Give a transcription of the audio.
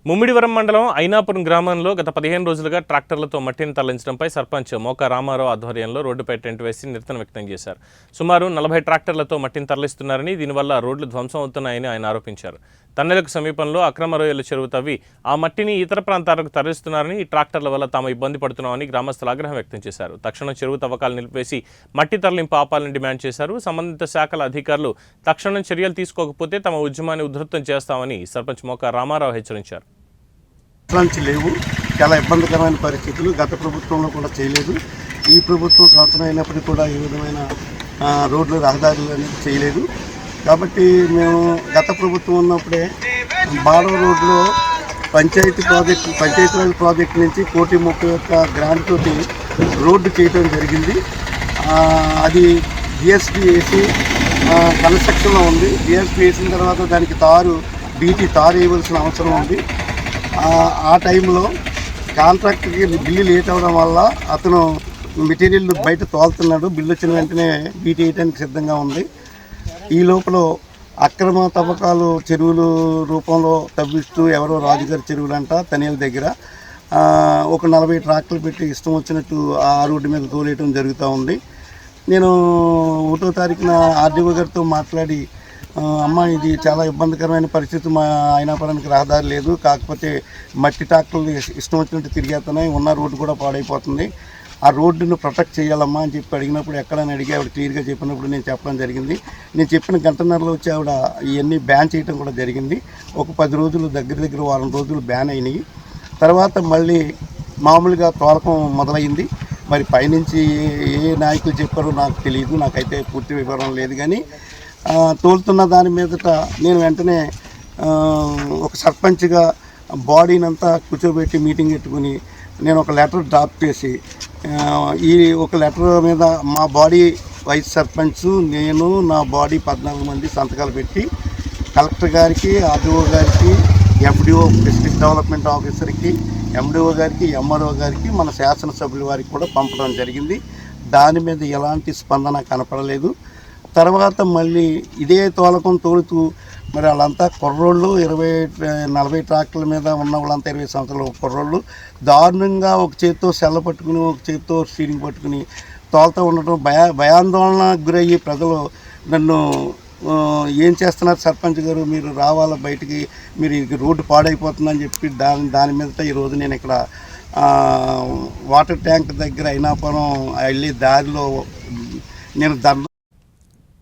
ముమ్మిడివరం మండలం ఐనాపురం గ్రామంలో గత 15 రోజులుగా ట్రాక్టర్లతో మట్టిని తరలించడంపై సర్పంచ్ మోకా రామారావు ఆధ్వర్యంలో రోడ్డుపై టెంట్ వేసి నిరసన వ్యక్తం చేశారు. సుమారు 40 ట్రాక్టర్లతో మట్టిని తరలిస్తున్నారని, దీనివల్ల రోడ్లు ధ్వంసం అవుతున్నాయని ఆయన ఆరోపించారు. తన్నెలకు సమీపంలో అక్రమ రొయ్యల చెరువు తవ్వి ఆ మట్టిని ఇతర ప్రాంతాలకు తరలిస్తున్నారని, ఈ ట్రాక్టర్ల వల్ల తాము ఇబ్బంది పడుతున్నామని గ్రామస్తులు ఆగ్రహం వ్యక్తం చేశారు. తక్షణం చెరువు తవ్వకాలు నిలిపివేసి మట్టి తరలింపు ఆపాలని డిమాండ్ చేశారు. సంబంధిత శాఖల అధికారులు తక్షణం చర్యలు తీసుకోకపోతే తమ ఉద్యమాన్ని ఉధృతం చేస్తామని సర్పంచ్ మోకా రామారావు హెచ్చరించారు. లేవు, చాలా ఇబ్బందికరమైన పరిస్థితులు. గత ప్రభుత్వంలో కూడా చేయలేదు. ఈ ప్రభుత్వం సంవత్సరం అయినప్పటికీ కూడా ఏ విధమైన రోడ్లు రహదారులు అనేది చేయలేదు. కాబట్టి మేము గత ప్రభుత్వం ఉన్నప్పుడే బాడో రోడ్లో పంచాయతీరాజ్ ప్రాజెక్టు నుంచి 1,30,000 గ్రాంట్ తోటి రోడ్డు చేయడం జరిగింది. అది జిఎస్టీ వేసి కన్స్ట్రక్షన్లో ఉంది. జిఎస్టీ వేసిన తర్వాత దానికి బీటీ తారు వేయవలసిన అవసరం ఉంది. ఆ టైంలో కాంట్రాక్టర్కి బిల్లు లేట్ అవ్వడం వల్ల అతను మెటీరియల్ బయట తోలుతున్నాడు. బిల్లు వచ్చిన వెంటనే బీటీ వేయడానికి సిద్ధంగా ఉంది. ఈ లోపల అక్రమ తవ్వకాలు చెరువులు రూపంలో తవ్విస్తూ ఎవరో రాజుగారి చెరువులంట తనేల దగ్గర ఒక 40 ట్రాక్టర్లు పెట్టి ఇష్టం వచ్చినట్టు ఆ రోడ్డు మీద తోలేయడం జరుగుతూ ఉంది. నేను 1వ తారీఖున ఆర్డీఓ గారితో మాట్లాడి, అమ్మ ఇది చాలా ఇబ్బందికరమైన పరిస్థితి, మా ఐనాపురానికి రహదారి లేదు, కాకపోతే మట్టి ట్రాక్టర్లు ఇష్టం వచ్చినట్టు తిరిగేస్తున్నాయి, ఉన్న రోడ్డు కూడా పాడైపోతుంది, ఆ రోడ్డును ప్రొటెక్ట్ చేయాలమ్మా అని చెప్పి అడిగినప్పుడు ఎక్కడని అడిగి ఆవిడ క్లియర్గా చెప్పినప్పుడు నేను చెప్పడం జరిగింది. నేను చెప్పిన గంటన్నరలో వచ్చి ఆవిడ ఇవన్నీ బ్యాన్ చేయడం కూడా జరిగింది. ఒక 10 రోజులు దగ్గర వారం రోజులు బ్యాన్ అయినాయి. తర్వాత మళ్ళీ మామూలుగా తోలకం మొదలైంది. మరి పైనుంచి ఏ నాయకులు చెప్పారో నాకు తెలియదు, నాకైతే పూర్తి వివరం లేదు. కానీ తోలుతున్న దాని మీదట నేను వెంటనే ఒక సర్పంచ్గా బాడీనంతా కూర్చోబెట్టి మీటింగ్ పెట్టుకుని నేను ఒక లెటర్ డ్రాప్ చేసి, ఈ ఒక లెటర్ మీద మా బాడీ వైస్ సర్పంచ్, నేను, నా బాడీ 14 మంది సంతకాలు పెట్టి కలెక్టర్ గారికి, ఆర్డీఓ గారికి, ఎఫ్డిఓ డిస్ట్రిక్ట్ డెవలప్మెంట్ ఆఫీసర్కి, ఎండిఓ గారికి, ఎంఆర్ఓ గారికి, మన శాసనసభ్యుల వారికి కూడా పంపడం జరిగింది. దాని మీద ఎలాంటి స్పందన కనపడలేదు. తర్వాత మళ్ళీ ఇదే తోలకం తోలుతూ మరి వాళ్ళంతా కుర్రోళ్ళు 40 ట్రాక్టర్ల మీద ఉన్న వాళ్ళంతా 20 సంవత్సరాల కుర్రోళ్ళు దారుణంగా ఒక చేత్తో సెల్ల పట్టుకుని ఒక చేత్తో స్టీరింగ్ పట్టుకుని తోలుతూ ఉండటం భయాందోళనకు గురయ్యి ప్రజలు నన్ను ఏం చేస్తున్నారు సర్పంచ్ గారు, మీరు రావాలా బయటికి, మీరు రోడ్డు పాడైపోతుందని చెప్పి దాని మీదట ఈరోజు నేను ఇక్కడ వాటర్ ట్యాంక్ దగ్గర ఐనాపురం వెళ్ళే దారిలో నేను